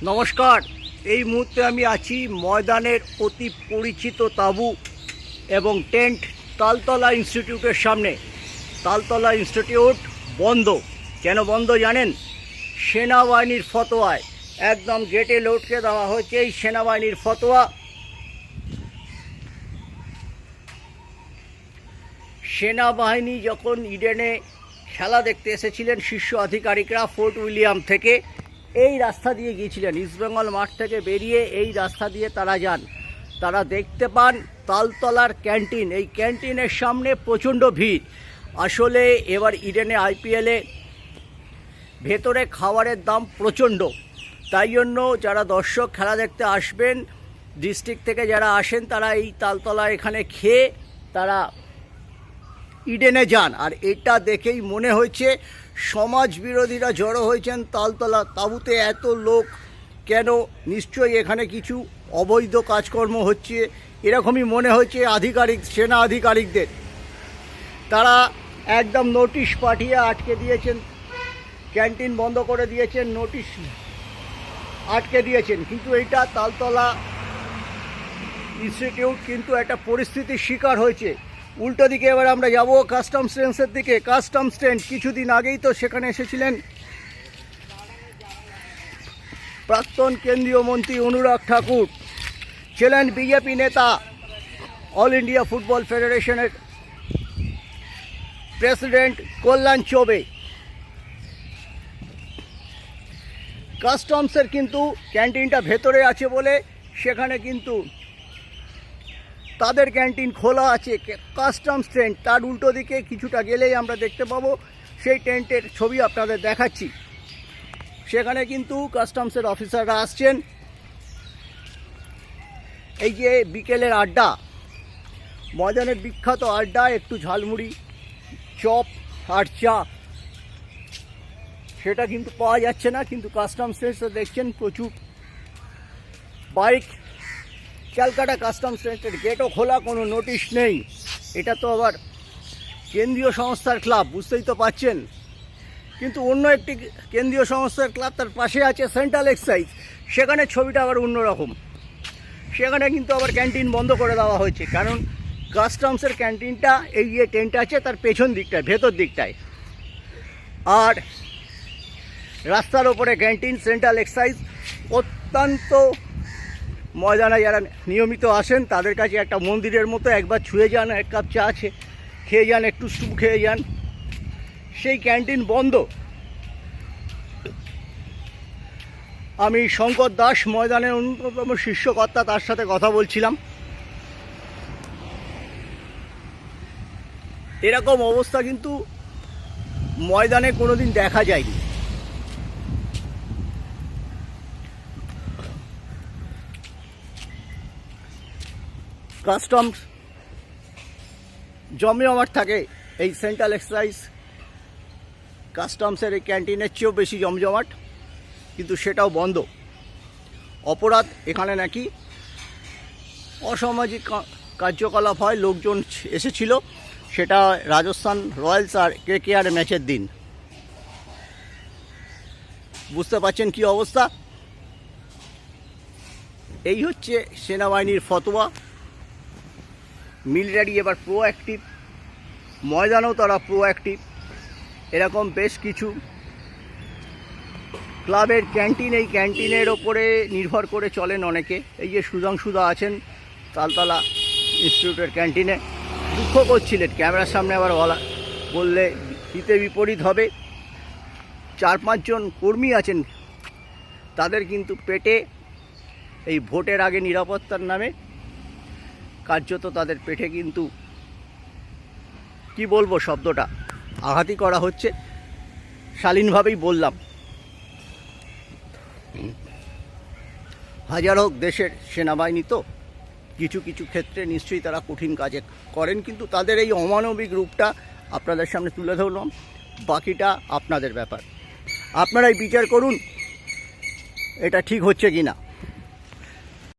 নমস্কার। এই মুহূর্তে আমি আছি ময়দানের অতি পরিচিত তাঁবু এবং টেন্ট তালতলা ইনস্টিটিউটের সামনে। তালতলা ইনস্টিটিউট বন্ধ। কেন বন্ধ জানেন? সেনাবাহিনীর ফতোয়ায় একদম গেটে লটকে দেওয়া হয়েছে এই সেনাবাহিনীর ফতোয়া। সেনাবাহিনী যখন ইডেনে খেলা দেখতে এসেছিলেন শীর্ষ আধিকারিকরা ফোর্ট উইলিয়াম থেকে, এই রাস্তা দিয়ে গিয়েছিলেন। ইস্টবেঙ্গল মাঠ থেকে বেরিয়ে এই রাস্তা দিয়ে তারা যান। তারা দেখতে পান তালতলার ক্যান্টিন, এই ক্যান্টিনের সামনে প্রচণ্ড ভিড়। আসলে এবার ইডেনে আইপিএলে ভেতরে খাবারের দাম প্রচণ্ড, তাই জন্য যারা দর্শক খেলা দেখতে আসবেন ডিস্ট্রিক্ট থেকে যারা আসেন তারা এই তালতলা এখানে খেয়ে তারা ইডেনে যান। আর এটা দেখেই মনে হয়েছে সমাজ বিরোধীরা জড়ো হয়েছেন তালতলা তাঁবুতে। এত লোক কেন? নিশ্চয়ই এখানে কিছু অবৈধ কাজকর্ম হচ্ছে, এরকমই মনে হয়েছে সেনা আধিকারিকদের। তারা একদম নোটিশ পাঠিয়ে আটকে দিয়েছেন, ক্যান্টিন বন্ধ করে দিয়েছেন, নোটিশ আটকে দিয়েছেন। কিন্তু এইটা তালতলা ইনস্টিটিউট কিন্তু একটা পরিস্থিতির শিকার হয়েছে। উল্টো দিকে এবার আমরা যাব কাস্টমস ট্রেন্সের দিকে। কাস্টমস ট্রেন কিছুদিন আগেই তো সেখানে এসেছিলেন প্রাক্তন কেন্দ্রীয় মন্ত্রী অনুরাগ ঠাকুর, ছিলেন বিজেপি নেতা, অল ইন্ডিয়া ফুটবল ফেডারেশনের প্রেসিডেন্ট কল্যাণ চৌবে। কাস্টমসের কিন্তু ক্যান্টিনটা ভেতরে আছে বলে সেখানে কিন্তু তাদের ক্যান্টিন খোলা আছে। কাস্টমস টেন্ট তার উল্টো দিকে কিছুটা গেলেই আমরা দেখতে পাবো সেই টেন্টের ছবি আপনাদের দেখাচ্ছি। সেখানে কিন্তু কাস্টমসের অফিসাররা আসছেন। এই যে বিকেলের আড্ডা, ময়দানের বিখ্যাত আড্ডা, একটু ঝালমুড়ি, চপ আর চা, সেটা কিন্তু পাওয়া যাচ্ছে না। কিন্তু কাস্টমসে দেখছেন প্রচুর বাইক। ক্যালকাটা কাস্টমস ট্রেনের গেটও খোলা, কোনো নোটিশ নেই। এটা তো আবার কেন্দ্রীয় সংস্থার ক্লাব, বুঝতেই তো পাচ্ছেন। কিন্তু অন্য একটি কেন্দ্রীয় সংস্থার ক্লাব তার পাশে আছে সেন্ট্রাল এক্সাইজ, সেখানে ছবিটা আবার অন্যরকম। সেখানে কিন্তু আবার ক্যান্টিন বন্ধ করে দেওয়া হয়েছে, কারণ কাস্টমসের ক্যান্টিনটা এই যে টেন্ট আছে তার পেছন দিকটায়, ভেতর দিকটায়, আর রাস্তার ওপরে ক্যান্টিন সেন্ট্রাল এক্সাইজ। অত্যন্ত ময়দানে যারা নিয়মিত আসেন তাদের কাছে একটা মন্দিরের মতো, একবার ছুঁয়ে যান, এক কাপ চা খেয়ে যান, একটু স্যুপ খেয়ে যান। সেই ক্যান্টিন বন্ধ। আমি শঙ্কর দাস, ময়দানের অন্যতম শীর্ষকর্তা, তার সাথে কথা বলছিলাম। এরকম অবস্থা কিন্তু ময়দানে কোনোদিন দেখা যায়নি। কাস্টমস জমজমাট থাকে, এই সেন্ট্রাল এক্সাইজ কাস্টমসের এই ক্যান্টিনের চেয়েও বেশি জমজমাট, কিন্তু সেটাও বন্ধ। অপরাধ এখানে নাকি অসামাজিক কার্যকলাপ হয়। লোকজন এসেছিল, সেটা রাজস্থান রয়্যালস আর কেকেআর ম্যাচের দিন। বুঝতে পারছেন কি অবস্থা? এই হচ্ছে সেনাবাহিনীর ফতোয়া। মিলিটারি এবার প্রোঅ্যাক্টিভ, ময়দানেও তারা প্রোঅ্যাক্টিভ। এরকম বেশ কিছু ক্লাবের ক্যান্টিন, এই ক্যান্টিনের ওপরে নির্ভর করে চলেন অনেকে। এই যে সুধাংশুদা আছেন তালতলা ইনস্টিটিউটের ক্যান্টিনে, দুঃখ করছিলেন। ক্যামেরার সামনে আবার বললে হিতে বিপরীত হবে। 4-5 জন কর্মী আছেন, তাদের কিন্তু পেটে এই ভোটের আগে নিরাপত্তার নামে কার্যত তাদের পেটে কিন্তু কি বলবো, শব্দটা আঘাতই করা হচ্ছে। শালীনভাবেই বললাম। হাজার হোক দেশের সেনাবাহিনী, তো কিছু কিছু ক্ষেত্রে নিশ্চয়ই তারা কঠিন কাজে করেন, কিন্তু তাদের এই অমানবিক রূপটা আপনাদের সামনে তুলে ধরলাম। বাকিটা আপনাদের ব্যাপার, আপনারাই বিচার করুন এটা ঠিক হচ্ছে কি না।